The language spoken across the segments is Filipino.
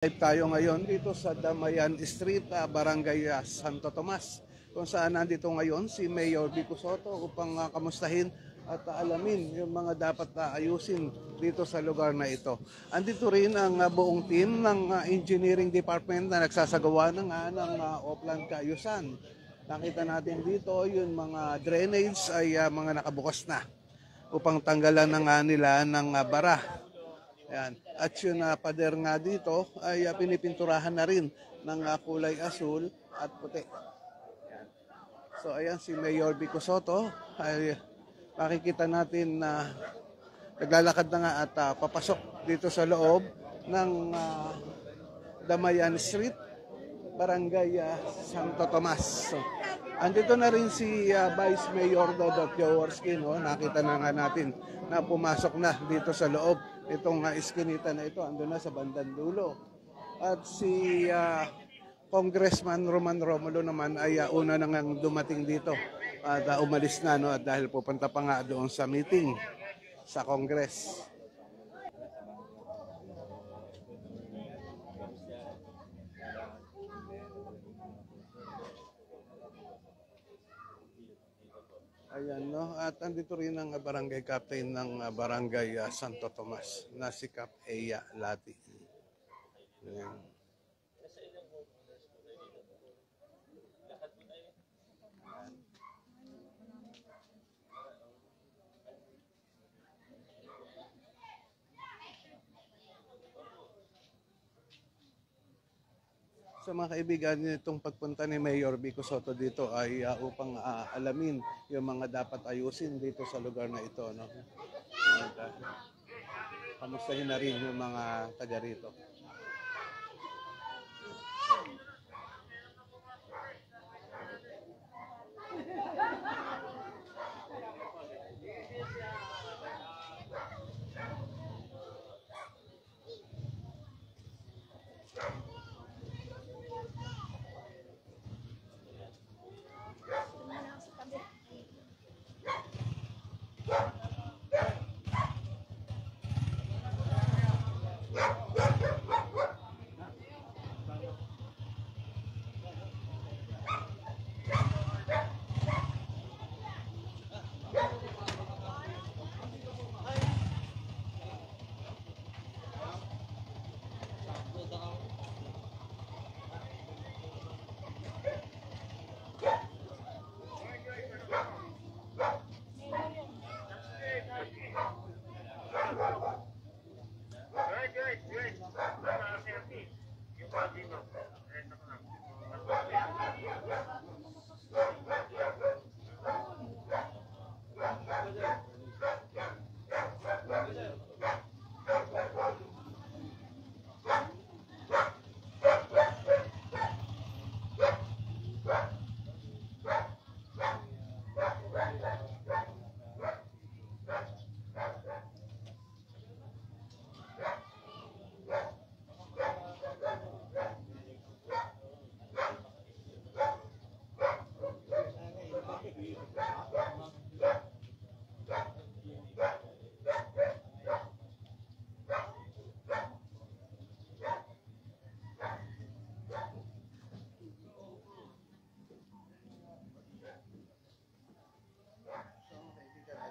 Live tayo ngayon dito sa Damayan Street, Barangay Santo Tomas, kung saan nandito ngayon si Mayor Vico Sotto upang kamustahin at alamin yung mga dapat ayusin dito sa lugar na ito. Andito rin ang buong team ng engineering department na nagsasagawa ng Oplan kaayusan. Nakita natin dito yung mga drainage ay mga nakabukas na upang tanggalan na nga nila ng bara. Ayan. At yung pader nga dito ay pinipinturahan na rin ng kulay asul at puti. Ayan. So ayan si Mayor Vico Sotto ay makikita natin na naglalakad na nga at papasok dito sa loob ng Damayan Street, Barangay Santo Tomas. So, andito na rin si Vice Mayor Dodot Jaworski, no? Nakita na nga natin na pumasok na dito sa loob itong iskinita na ito, ando na sa bandang dulo. At si Congressman Roman Romulo naman ay una na ngang dumating dito at umalis na, no? At dahil pupunta pa nga doon sa meeting sa Congress. Ayan, no? At andito rin ang barangay captain ng barangay Santo Tomas na si Cap Eya Lati. Ayan. Sa mga kaibigan, itong pagpunta ni Mayor Vico Sotto dito ay upang alamin yung mga dapat ayusin dito sa lugar na ito, no? At, kamustahin na rin yung mga taga rito.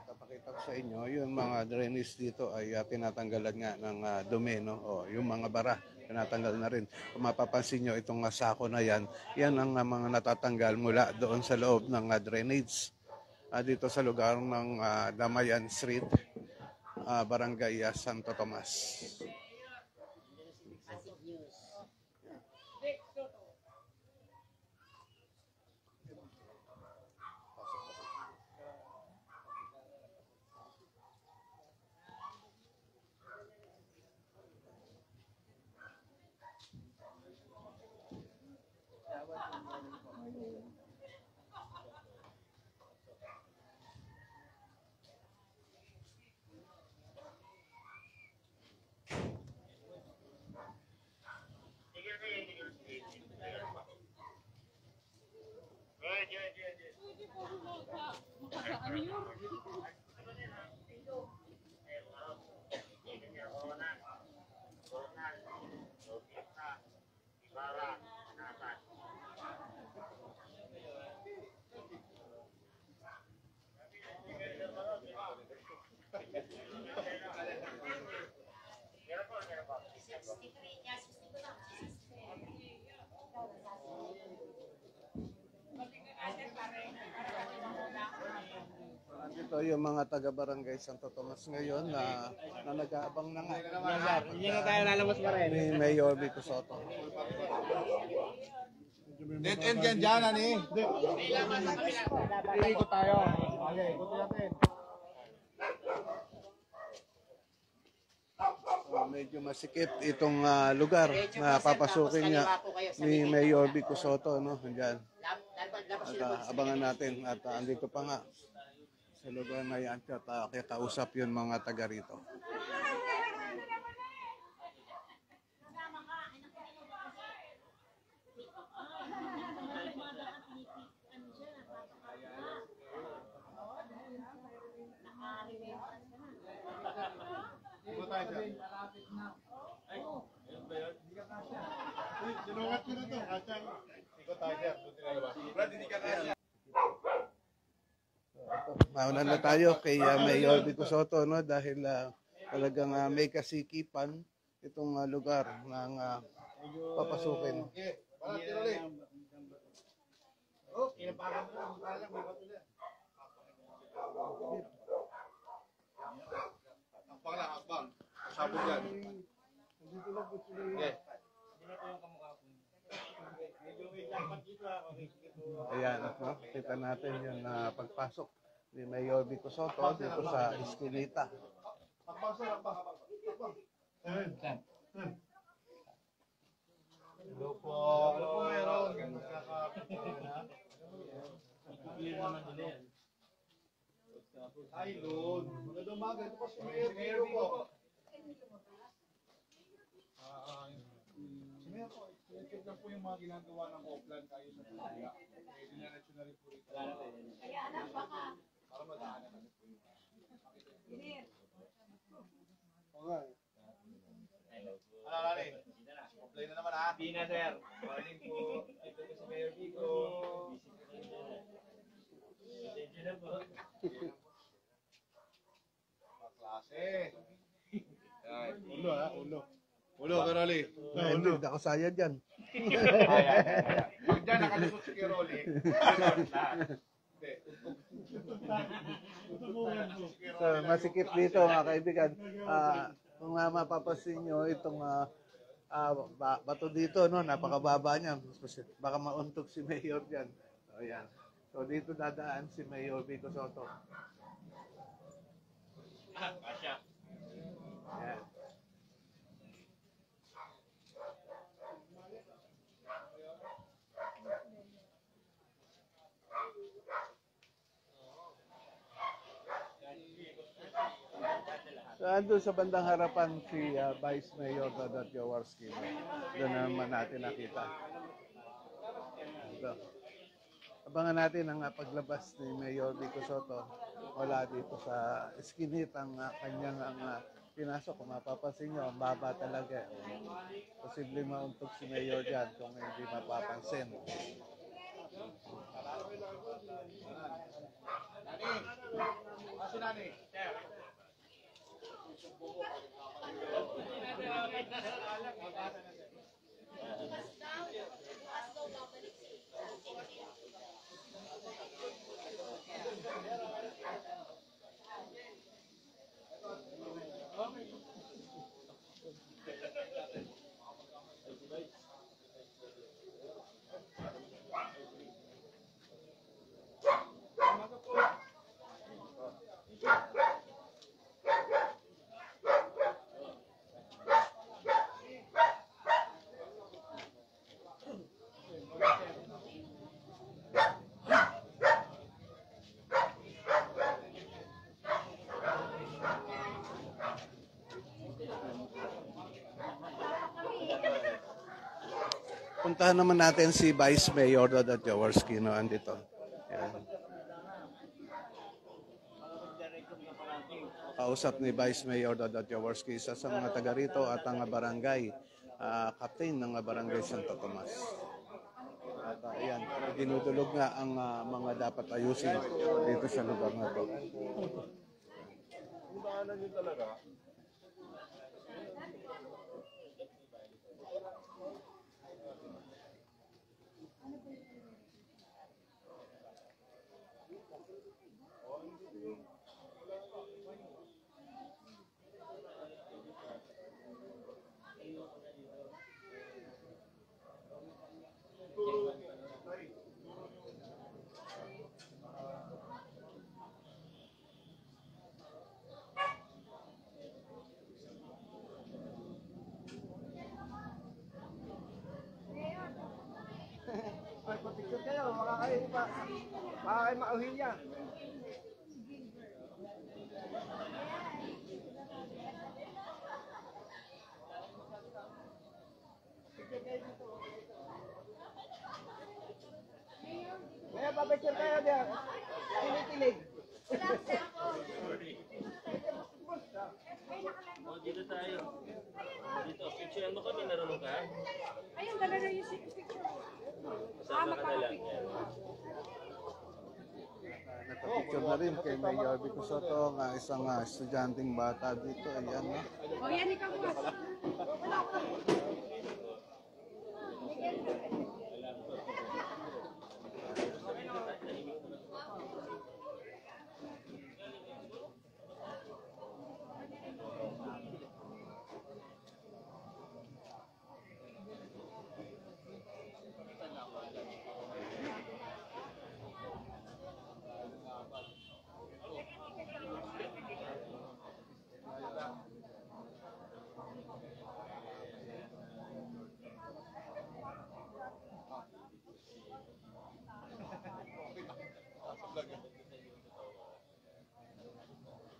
Pakita ko sa inyo, yung mga drainage dito ay tinatanggalan nga ng dumi, no? O, yung mga bara, tinatanggal na rin. Kung mapapansin nyo, itong sako na yan, yan ang mga natatanggal mula doon sa loob ng drainage. Dito sa lugar ng Damayan Street, Barangay Santo Tomas. Ito yung mga taga-barangay Santo Tomas ngayon na nag-aabang na nga. Hindi na tayo lalabas pa rin. Ni Mayor Vico Soto. Dead end yan dyan, ani. Ikot tayo. Okay, ikot natin. Medyo masikip itong lugar na papasukin niya ni Mayor Vico Soto, no? Diyan. At abangan natin at andito pa nga sa lugar na yan at kausap yun mga taga rito. Ikot tayo dyan. Sinungat ko na to. Ikot tayo dyan. Brad, hindi ka kaya. Mauna na tayo kay Mayor Vico Soto, no? Dahil talagang may kasikipan itong lugar ng papasukin. Okay, parang tiroli. Oh, kinapakan mo. Parang may bato na. Akbang lang, akbang. Sabog yan. Okay. Ayan, no? Kita natin yung pagpasok ni Mayor Vico Soto dito sa Eskinita. Akbang sir, akbang. Akbang. Hello po. Hello po, meron. Ay, Lord. Magandang umaga. Ito po si Mayor po. Si Mayor po, check lang po yung mga ginagawa ng Oplan tayo sa Pagaya. Dinaretso na rin po ito. Para madaanan natin po yung okay. Alala rin. Oplan na naman ha. Hindi na, sir. Morning po. Ito po si Mayor Vico. Pasensya na po. Klase. Yan. Ulo ha, ulo. Ulo, Karoli. Hindi, ako sayad yan. Pag dyan nakalusot si Kiroli. So, masikip dito mga kaibigan. Kung mapapansin nyo, itong bato dito, no, napakababa niya. Baka mauntog si Mayor dyan. So, ayan. So, dito dadaan si Mayor Vico Soto. Asya. Ayan. So, andun sa bandang harapan si Vice Mayor Dodot Jaworski. Doon naman natin nakita. Ito. Abangan natin ang paglabas ni Mayor Vico Soto wala dito sa eskinit ang kanyang pinasok. Kung mapapansin nyo, ang baba talaga. Posibleng mauntog si Mayor dyan kung hindi mapapansin. Nani? Puntahan naman natin si Vice Mayor Dodot Jaworski, no, andito. Ayan. Kausap ni Vice Mayor Dodot Jaworski, isa sa mga taga rito at ang barangay, captain ng barangay Santo Tomas. At ayan, dinudulog nga ang mga dapat ayusin dito sa lugar na to. Baka kayo mauhin niya. Ngayon, papicture kayo diyan. Kinikilig. Oh, dito tayo. Dito, picture mo kami, narunong ka? Ayun, talaga yung picture. Kasama ka na lang. Yan. Nagpa-picture na rin kay Mayor Vico Soto, ang isang estudyanteng bata dito. Ayan, no? O, yan ikaw, boss.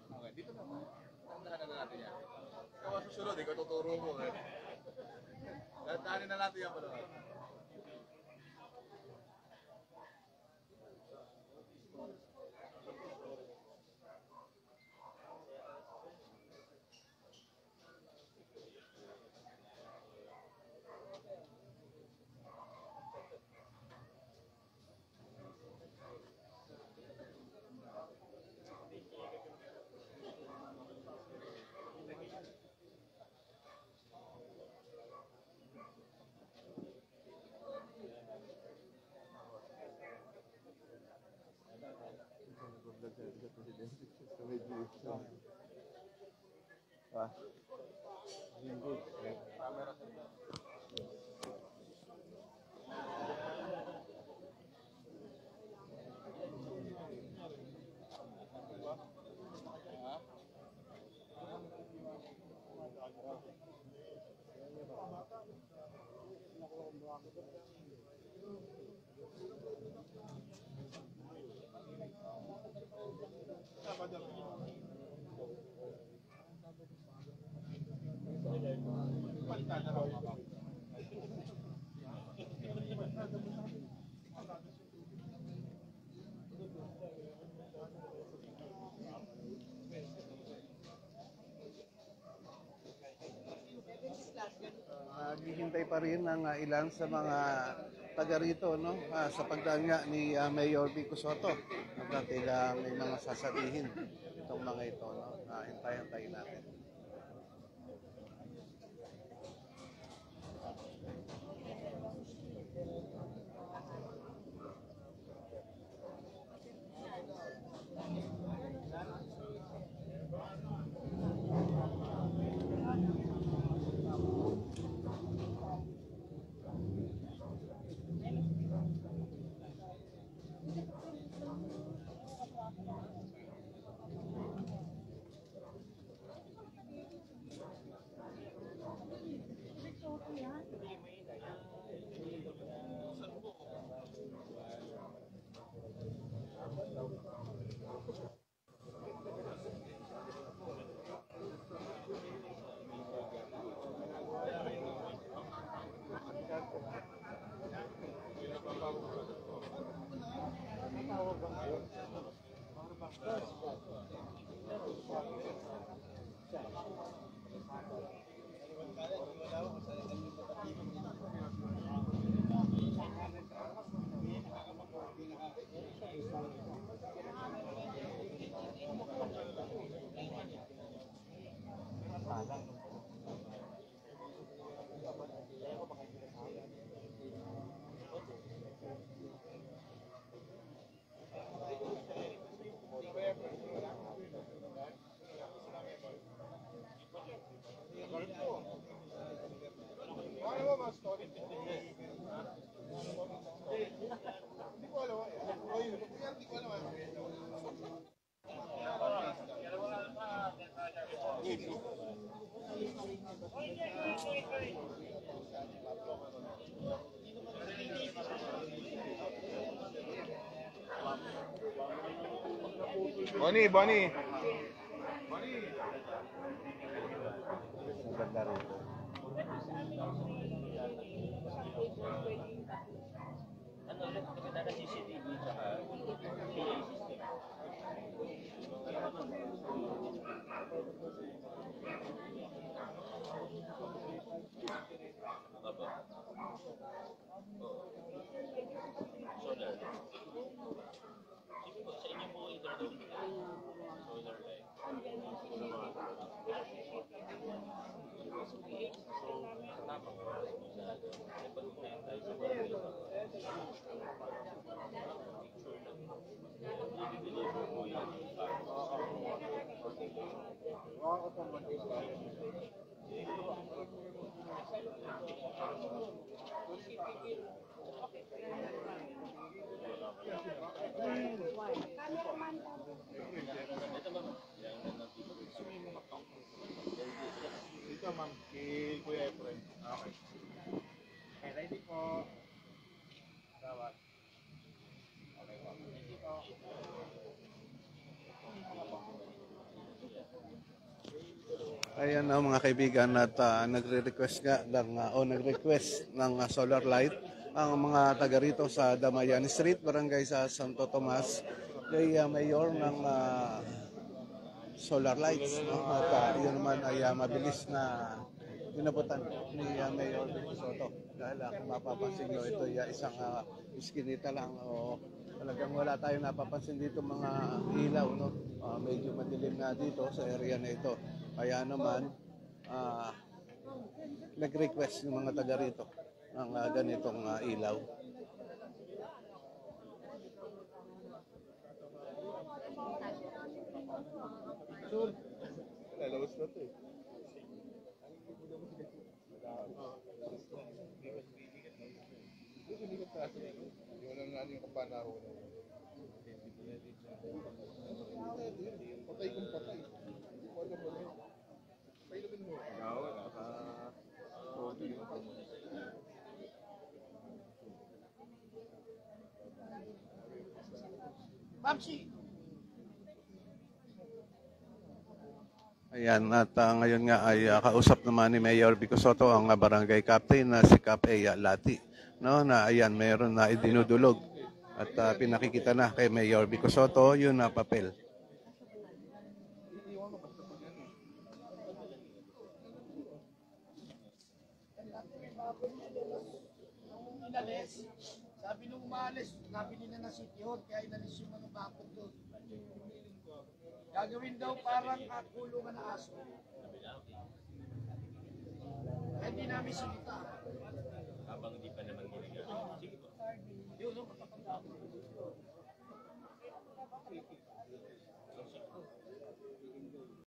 Okay, dito na. Tandahan na natin yan. Ikaw ang susunod, ikaw tuturo mo. Tandahanin na natin yan pala. Naghihintay pa rin ang ilan sa mga taga rito, no? Sa pagdaan nga ni Mayor Vico Soto. Tila may mga sasabihin itong mga ito, no? Hintay-hintayin natin. Bonnie, Bonnie. Maganda rito. Ano ulit, kapita na CCTV tsaka PA system. Solar. Sige po, sa inyo po ito solar light. Dito, ma'am. Kay Kuya Efren. Okay. Okay, ready po. Tawad. Okay po. Ready po. Ayan na mga kaibigan at nagre-request nga nag-request ng solar light ang mga taga rito sa Damayan Street, Barangay sa Santo Tomas, kay Mayor ng solar lights. No? At yun naman ay mabilis na inabutan ni Mayor Vico Soto. Dahil kung mapapansin nyo, ito ay isang iskinita lang o talagang wala tayong napapansin dito mga ilaw. No? Medyo madilim na dito sa area na ito. Kaya naman, nag-request yung mga taga rito ng ganitong ilaw. Lalabas na ito eh. Yung lang nga yung kapanaro na. Patay kung patay. Hindi ko alam mo na yun. Patay naman mo. Wala ka. Ayan, at ngayon nga ay kausap naman ni Mayor Vico Soto ang barangay captain na si Cap Lati. No, na ayan, meron na idinudulog. At pinakikita na kay Mayor Vico Soto yun na papel. Inalis. Sabi nung umalis, nabili na ng City Hall, kaya inalis yung mga bakod doon. Gagawin daw parang kulungan na aso. Kaya hindi namin sinita.